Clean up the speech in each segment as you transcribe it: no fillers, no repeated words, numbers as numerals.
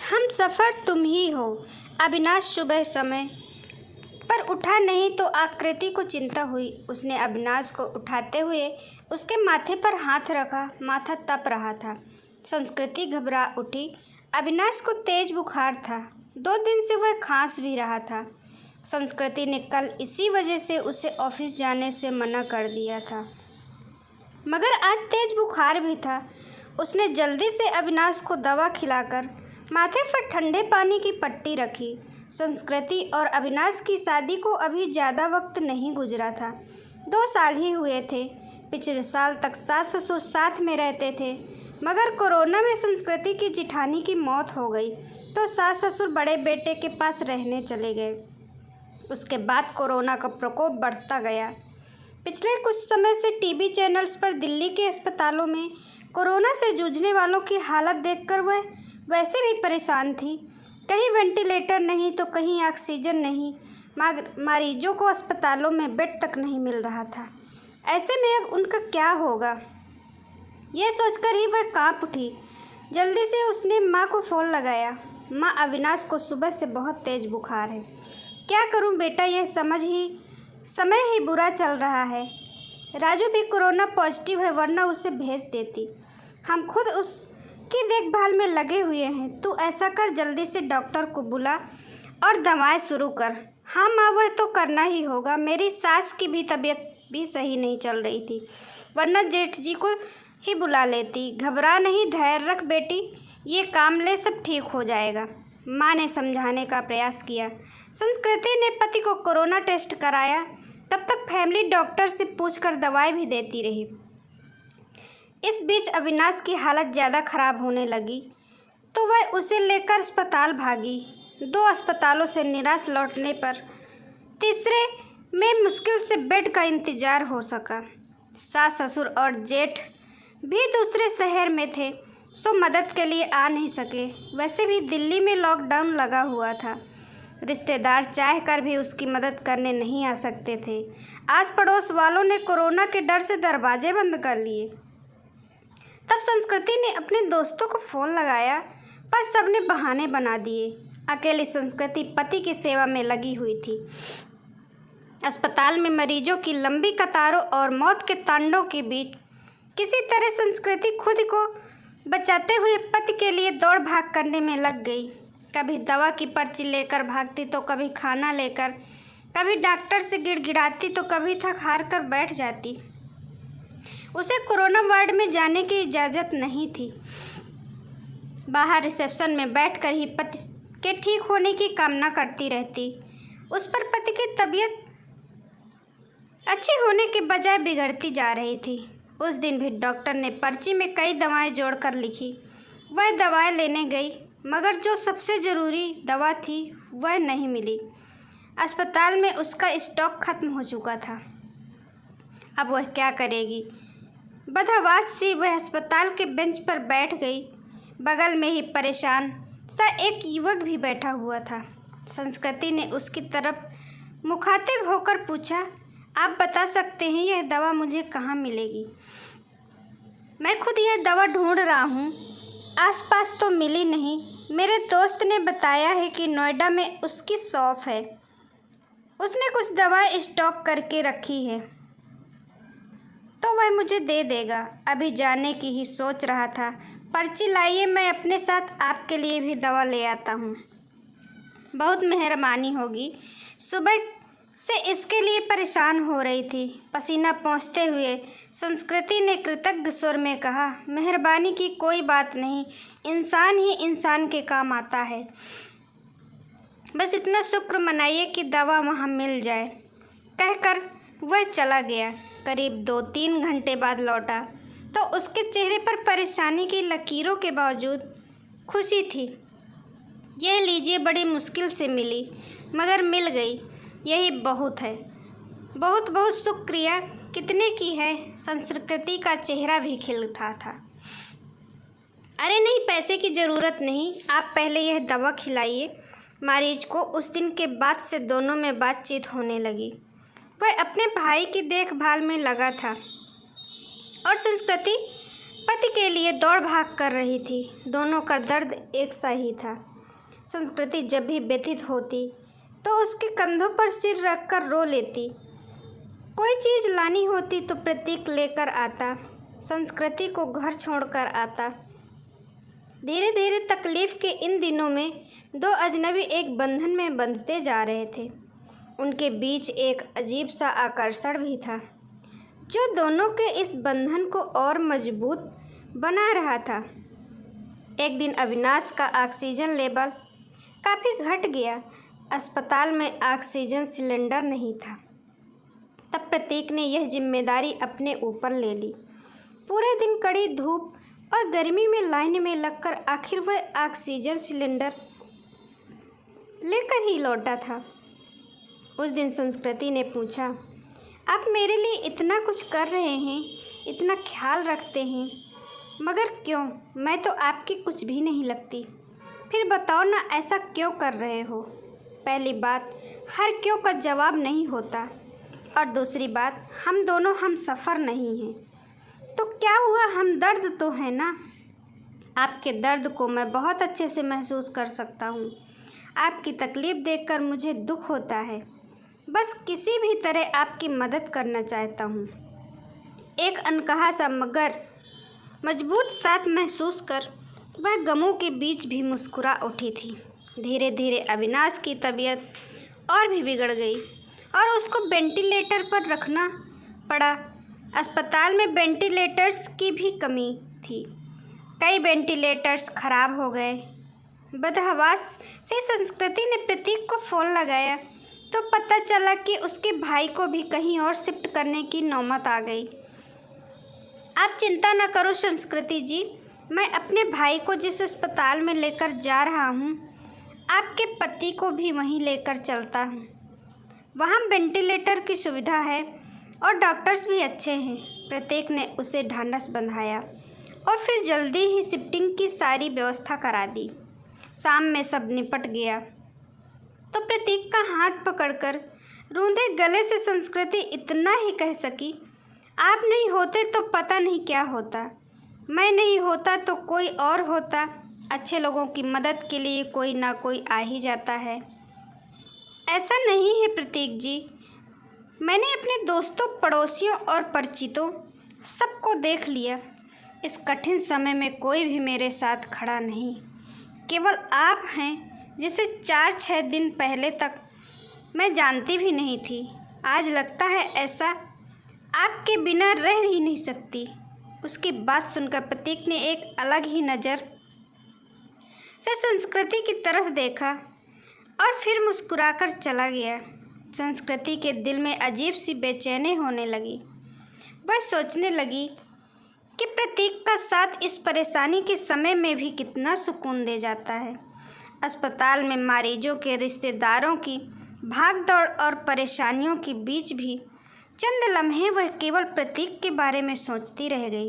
हम सफ़र तुम ही हो। अविनाश सुबह समय पर उठा नहीं तो आकृति को चिंता हुई। उसने अविनाश को उठाते हुए उसके माथे पर हाथ रखा। माथा तप रहा था। संस्कृति घबरा उठी। अविनाश को तेज बुखार था। 2 दिन से वह खांस भी रहा था। संस्कृति ने कल इसी वजह से उसे ऑफिस जाने से मना कर दिया था, मगर आज तेज बुखार भी था। उसने जल्दी से अविनाश को दवा खिलाकर माथे पर ठंडे पानी की पट्टी रखी। संस्कृति और अविनाश की शादी को अभी ज़्यादा वक्त नहीं गुजरा था। 2 साल ही हुए थे। पिछले साल तक सास ससुर साथ में रहते थे, मगर कोरोना में संस्कृति की जिठानी की मौत हो गई तो सास ससुर बड़े बेटे के पास रहने चले गए। उसके बाद कोरोना का प्रकोप बढ़ता गया। पिछले कुछ समय से टीवी चैनल्स पर दिल्ली के अस्पतालों में कोरोना से जूझने वालों की हालत देखकर वह वैसे भी परेशान थी। कहीं वेंटिलेटर नहीं तो कहीं ऑक्सीजन नहीं। मरीजों को अस्पतालों में बेड तक नहीं मिल रहा था। ऐसे में अब उनका क्या होगा, यह सोचकर ही वह कांप उठी। जल्दी से उसने माँ को फ़ोन लगाया। माँ, अविनाश को सुबह से बहुत तेज़ बुखार है। क्या करूँ बेटा, यह समय ही बुरा चल रहा है। राजू भी कोरोना पॉजिटिव है, वरना उसे भेज देती। हम खुद उसकी देखभाल में लगे हुए हैं। तू ऐसा कर, जल्दी से डॉक्टर को बुला और दवाएं शुरू कर। हाँ माँ, वह तो करना ही होगा। मेरी सास की भी तबीयत भी सही नहीं चल रही थी, वरना जेठ जी को ही बुला लेती। घबरा नहीं, धैर्य रख बेटी, ये काम ले, सब ठीक हो जाएगा। माँ ने समझाने का प्रयास किया। संस्कृति ने पति को कोरोना टेस्ट कराया। तब तक फैमिली डॉक्टर से पूछकर दवाई भी देती रही। इस बीच अविनाश की हालत ज़्यादा खराब होने लगी तो वह उसे लेकर अस्पताल भागी। 2 अस्पतालों से निराश लौटने पर तीसरे में मुश्किल से बेड का इंतजार हो सका। सास ससुर और जेठ भी दूसरे शहर में थे, सो मदद के लिए आ नहीं सके। वैसे भी दिल्ली में लॉकडाउन लगा हुआ था। रिश्तेदार चाह कर भी उसकी मदद करने नहीं आ सकते थे। आस पड़ोस वालों ने कोरोना के डर से दरवाजे बंद कर लिए। तब संस्कृति ने अपने दोस्तों को फ़ोन लगाया, पर सबने बहाने बना दिए। अकेली संस्कृति पति की सेवा में लगी हुई थी। अस्पताल में मरीजों की लंबी कतारों और मौत के तांडव के बीच किसी तरह संस्कृति खुद को बचाते हुए पति के लिए दौड़ भाग करने में लग गई। कभी दवा की पर्ची लेकर भागती तो कभी खाना लेकर, कभी डॉक्टर से गिड़गिड़ाती तो कभी थक हार कर बैठ जाती। उसे कोरोना वार्ड में जाने की इजाज़त नहीं थी। बाहर रिसेप्शन में बैठकर ही पति के ठीक होने की कामना करती रहती। उस पर पति की तबीयत अच्छी होने के बजाय बिगड़ती जा रही थी। उस दिन भी डॉक्टर ने पर्ची में कई दवाएं जोड़कर लिखी। वह दवाएं लेने गई, मगर जो सबसे ज़रूरी दवा थी वह नहीं मिली। अस्पताल में उसका स्टॉक खत्म हो चुका था। अब वह क्या करेगी? बदहवास सी वह अस्पताल के बेंच पर बैठ गई। बगल में ही परेशान सा एक युवक भी बैठा हुआ था। संस्कृति ने उसकी तरफ मुखातिब होकर पूछा, आप बता सकते हैं यह दवा मुझे कहाँ मिलेगी? मैं खुद यह दवा ढूंढ रहा हूँ, आसपास तो मिली नहीं। मेरे दोस्त ने बताया है कि नोएडा में उसकी शॉप है, उसने कुछ दवाएं स्टॉक करके रखी है तो वह मुझे दे देगा। अभी जाने की ही सोच रहा था। पर्ची लाइए, मैं अपने साथ आपके लिए भी दवा ले आता हूँ। बहुत मेहरबानी होगी। सुबह से इसके लिए परेशान हो रही थी। पसीना पोंछते हुए संस्कृति ने कृतज्ञ स्वर में कहा, मेहरबानी की कोई बात नहीं, इंसान ही इंसान के काम आता है। बस इतना शुक्र मनाइए कि दवा वहाँ मिल जाए। कहकर वह चला गया। करीब 2-3 घंटे बाद लौटा तो उसके चेहरे पर परेशानी की लकीरों के बावजूद खुशी थी। यह लीजिए, बड़ी मुश्किल से मिली, मगर मिल गई, यही बहुत है। बहुत बहुत शुक्रिया। कितने की है? संस्कृति का चेहरा भी खिल उठा था। अरे नहीं, पैसे की ज़रूरत नहीं, आप पहले यह दवा खिलाइए मरीज को। उस दिन के बाद से दोनों में बातचीत होने लगी। वह अपने भाई की देखभाल में लगा था और संस्कृति पति के लिए दौड़ भाग कर रही थी। दोनों का दर्द एक सा ही था। संस्कृति जब भी व्यथित होती तो उसके कंधों पर सिर रखकर रो लेती। कोई चीज़ लानी होती तो प्रतीक लेकर आता, संस्कृति को घर छोड़कर आता। धीरे धीरे तकलीफ़ के इन दिनों में दो अजनबी एक बंधन में बंधते जा रहे थे। उनके बीच एक अजीब सा आकर्षण भी था जो दोनों के इस बंधन को और मजबूत बना रहा था। एक दिन अविनाश का ऑक्सीजन लेवल काफ़ी घट गया। अस्पताल में ऑक्सीजन सिलेंडर नहीं था। तब प्रतीक ने यह जिम्मेदारी अपने ऊपर ले ली। पूरे दिन कड़ी धूप और गर्मी में लाइन में लगकर आखिर वह ऑक्सीजन सिलेंडर लेकर ही लौटा था। उस दिन संस्कृति ने पूछा, आप मेरे लिए इतना कुछ कर रहे हैं, इतना ख्याल रखते हैं, मगर क्यों? मैं तो आपकी कुछ भी नहीं लगती। फिर बताओ ना, ऐसा क्यों कर रहे हो? पहली बात, हर क्यों का जवाब नहीं होता, और दूसरी बात, हम दोनों हम सफ़र नहीं हैं। तो क्या हुआ, हम दर्द तो है ना। आपके दर्द को मैं बहुत अच्छे से महसूस कर सकता हूँ। आपकी तकलीफ़ देखकर मुझे दुख होता है। बस किसी भी तरह आपकी मदद करना चाहता हूँ। एक अनकहा सा मगर मजबूत साथ महसूस कर वह गमों के बीच भी मुस्कुरा उठी थी। धीरे धीरे अविनाश की तबीयत और भी बिगड़ गई और उसको वेंटिलेटर पर रखना पड़ा। अस्पताल में वेंटिलेटर्स की भी कमी थी। कई वेंटिलेटर्स खराब हो गए। बदहवास से संस्कृति ने प्रतीक को फ़ोन लगाया तो पता चला कि उसके भाई को भी कहीं और शिफ्ट करने की नौबत आ गई। आप चिंता न करो संस्कृति जी, मैं अपने भाई को जिस अस्पताल में लेकर जा रहा हूँ, आपके पति को भी वहीं लेकर चलता हूँ। वहाँ वेंटिलेटर की सुविधा है और डॉक्टर्स भी अच्छे हैं। प्रतीक ने उसे ढांढस बंधाया और फिर जल्दी ही शिफ्टिंग की सारी व्यवस्था करा दी। शाम में सब निपट गया तो प्रतीक का हाथ पकड़कर रूंधे गले से संस्कृति इतना ही कह सकी, आप नहीं होते तो पता नहीं क्या होता। मैं नहीं होता तो कोई और होता। अच्छे लोगों की मदद के लिए कोई ना कोई आ ही जाता है। ऐसा नहीं है प्रतीक जी, मैंने अपने दोस्तों, पड़ोसियों और परिचितों सबको देख लिया। इस कठिन समय में कोई भी मेरे साथ खड़ा नहीं। केवल आप हैं जिसे 4-6 दिन पहले तक मैं जानती भी नहीं थी। आज लगता है ऐसा आपके बिना रह ही नहीं सकती। उसकी बात सुनकर प्रतीक ने एक अलग ही नज़र से संस्कृति की तरफ देखा और फिर मुस्कुराकर चला गया। संस्कृति के दिल में अजीब सी बेचैनी होने लगी। वह सोचने लगी कि प्रतीक का साथ इस परेशानी के समय में भी कितना सुकून दे जाता है। अस्पताल में मरीजों के रिश्तेदारों की भागदौड़ और परेशानियों के बीच भी चंद लम्हे वह केवल प्रतीक के बारे में सोचती रह गई।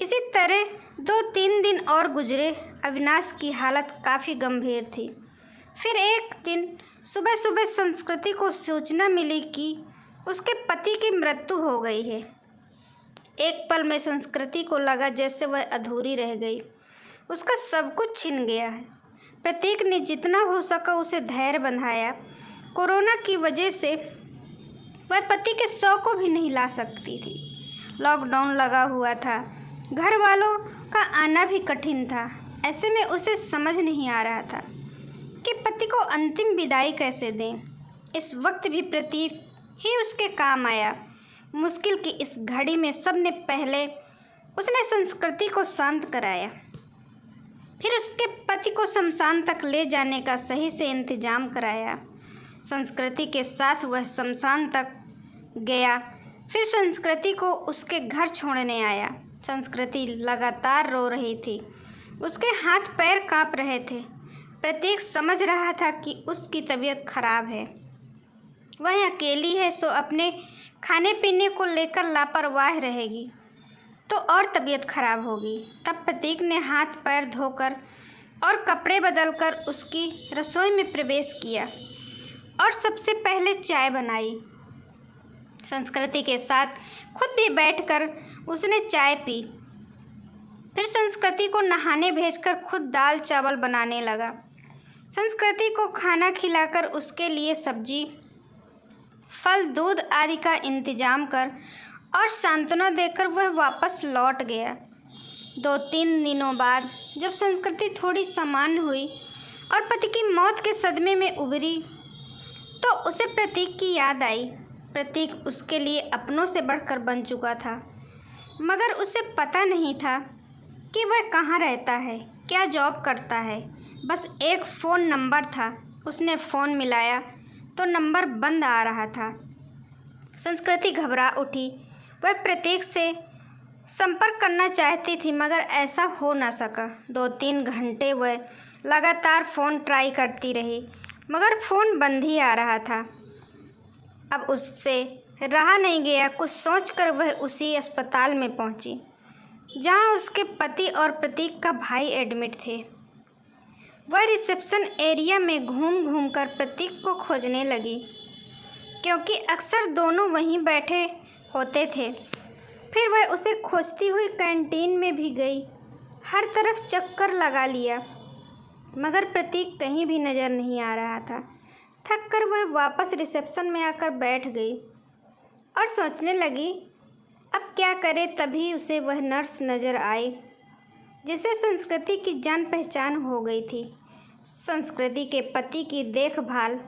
इसी तरह 2-3 दिन और गुजरे। अविनाश की हालत काफ़ी गंभीर थी। फिर एक दिन सुबह सुबह संस्कृति को सूचना मिली कि उसके पति की मृत्यु हो गई है। एक पल में संस्कृति को लगा जैसे वह अधूरी रह गई। उसका सब कुछ छिन गया है। प्रतीक ने जितना हो सका उसे धैर्य बंधाया। कोरोना की वजह से वह पति के 100 को भी नहीं ला सकती थी। लॉकडाउन लगा हुआ था। घर वालों का आना भी कठिन था। ऐसे में उसे समझ नहीं आ रहा था कि पति को अंतिम विदाई कैसे दें। इस वक्त भी प्रतीक ही उसके काम आया। मुश्किल की इस घड़ी में सबने पहले उसने संस्कृति को शांत कराया, फिर उसके पति को शमशान तक ले जाने का सही से इंतजाम कराया। संस्कृति के साथ वह शमशान तक गया, फिर संस्कृति को उसके घर छोड़ने आया। संस्कृति लगातार रो रही थी। उसके हाथ पैर कांप रहे थे। प्रतीक समझ रहा था कि उसकी तबीयत खराब है। वह अकेली है, सो अपने खाने पीने को लेकर लापरवाह रहेगी तो और तबीयत खराब होगी। तब प्रतीक ने हाथ पैर धोकर और कपड़े बदलकर उसकी रसोई में प्रवेश किया और सबसे पहले चाय बनाई। संस्कृति के साथ खुद भी बैठकर उसने चाय पी। फिर संस्कृति को नहाने भेजकर खुद दाल चावल बनाने लगा। संस्कृति को खाना खिलाकर उसके लिए सब्जी, फल, दूध आदि का इंतजाम कर और सांत्वना देकर वह वापस लौट गया। 2-3 दिनों बाद जब संस्कृति थोड़ी सामान्य हुई और पति की मौत के सदमे में उबरी तो उसे प्रतीक की याद आई। प्रतीक उसके लिए अपनों से बढ़कर बन चुका था, मगर उसे पता नहीं था कि वह कहाँ रहता है, क्या जॉब करता है। बस एक फ़ोन नंबर था। उसने फ़ोन मिलाया तो नंबर बंद आ रहा था। संस्कृति घबरा उठी। वह प्रतीक से संपर्क करना चाहती थी, मगर ऐसा हो ना सका। 2-3 घंटे वह लगातार फ़ोन ट्राई करती रही, मगर फ़ोन बंद ही आ रहा था। अब उससे रहा नहीं गया। कुछ सोचकर वह उसी अस्पताल में पहुंची जहां उसके पति और प्रतीक का भाई एडमिट थे। वह रिसेप्शन एरिया में घूम घूम कर प्रतीक को खोजने लगी, क्योंकि अक्सर दोनों वहीं बैठे होते थे। फिर वह उसे खोजती हुई कैंटीन में भी गई। हर तरफ चक्कर लगा लिया, मगर प्रतीक कहीं भी नज़र नहीं आ रहा था। थक कर वह वापस रिसेप्शन में आकर बैठ गई और सोचने लगी अब क्या करे। तभी उसे वह नर्स नज़र आई जिसे संस्कृति की जान पहचान हो गई थी। संस्कृति के पति की देखभाल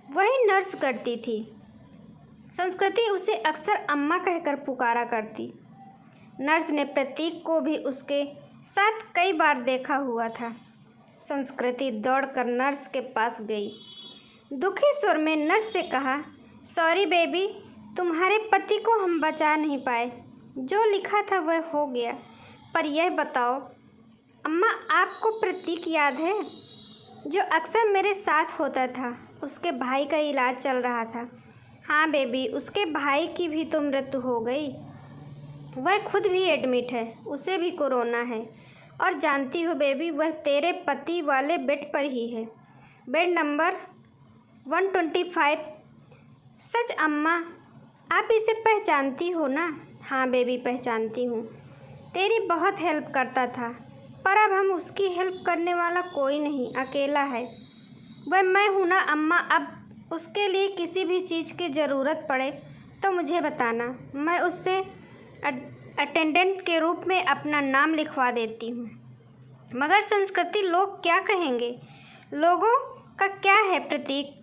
वही नर्स करती थी। संस्कृति उसे अक्सर अम्मा कहकर पुकारा करती। नर्स ने प्रतीक को भी उसके साथ कई बार देखा हुआ था। संस्कृति दौड़कर नर्स के पास गई। दुखी स्वर में नर्स से कहा, सॉरी बेबी, तुम्हारे पति को हम बचा नहीं पाए। जो लिखा था वह हो गया। पर यह बताओ अम्मा, आपको प्रतीक याद है जो अक्सर मेरे साथ होता था? उसके भाई का इलाज चल रहा था। हाँ बेबी, उसके भाई की भी तो मृत्यु हो गई। वह खुद भी एडमिट है, उसे भी कोरोना है। और जानती हो बेबी, वह तेरे पति वाले बेड पर ही है, बेड नंबर 125। सच अम्मा, आप इसे पहचानती हो ना? हाँ बेबी, पहचानती हूँ। तेरी बहुत हेल्प करता था, पर अब हम उसकी हेल्प करने वाला कोई नहीं, अकेला है। वह मैं हूँ ना अम्मा। अब उसके लिए किसी भी चीज़ की ज़रूरत पड़े तो मुझे बताना, मैं उससे अटेंडेंट के रूप में अपना नाम लिखवा देती हूँ। मगर संस्कृति, लोग क्या कहेंगे? लोगों का क्या है प्रतीक?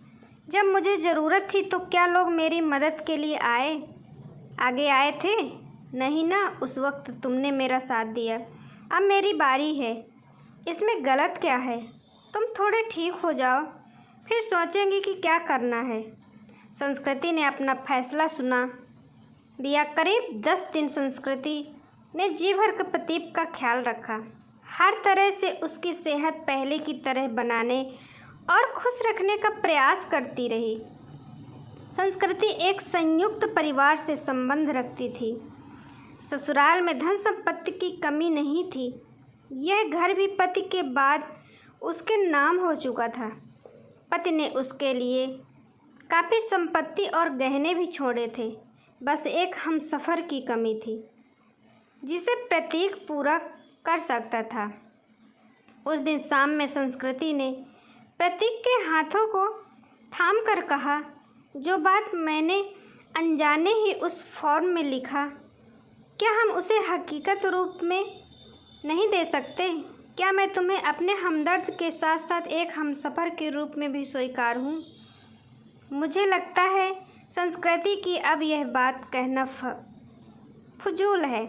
जब मुझे ज़रूरत थी तो क्या लोग मेरी मदद के लिए आगे आए थे? नहीं ना, उस वक्त तुमने मेरा साथ दिया। अब मेरी बारी है। इसमें गलत क्या है? तुम थोड़े ठीक हो जाओ, फिर सोचेंगे कि क्या करना है। संस्कृति ने अपना फैसला सुना दिया। करीब 10 दिन संस्कृति ने जी भर कर प्रतीक का ख्याल रखा। हर तरह से उसकी सेहत पहले की तरह बनाने और खुश रखने का प्रयास करती रही। संस्कृति एक संयुक्त परिवार से संबंध रखती थी। ससुराल में धन संपत्ति की कमी नहीं थी। यह घर भी पति के बाद उसके नाम हो चुका था। पति ने उसके लिए काफ़ी संपत्ति और गहने भी छोड़े थे। बस एक हमसफ़र की कमी थी जिसे प्रतीक पूरा कर सकता था। उस दिन शाम में संस्कृति ने प्रतीक के हाथों को थाम कर कहा, जो बात मैंने अनजाने ही उस फॉर्म में लिखा, क्या हम उसे हकीकत रूप में नहीं दे सकते? क्या मैं तुम्हें अपने हमदर्द के साथ साथ एक हमसफ़र के रूप में भी स्वीकार हूँ? मुझे लगता है संस्कृति की अब यह बात कहना फजूल है।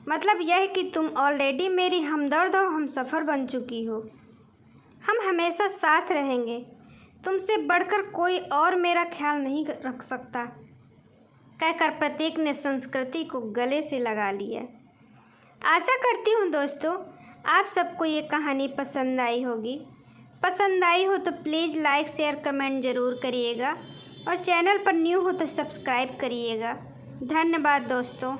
मतलब यह कि तुम ऑलरेडी मेरी हमदर्द और हमसफ़र बन चुकी हो। हम हमेशा साथ रहेंगे। तुमसे बढ़कर कोई और मेरा ख्याल नहीं रख सकता, कहकर प्रतीक ने संस्कृति को गले से लगा लिया। आशा करती हूँ दोस्तों आप सबको ये कहानी पसंद आई होगी। पसंद आई हो तो प्लीज़ लाइक शेयर कमेंट ज़रूर करिएगा और चैनल पर न्यू हो तो सब्सक्राइब करिएगा। धन्यवाद दोस्तों।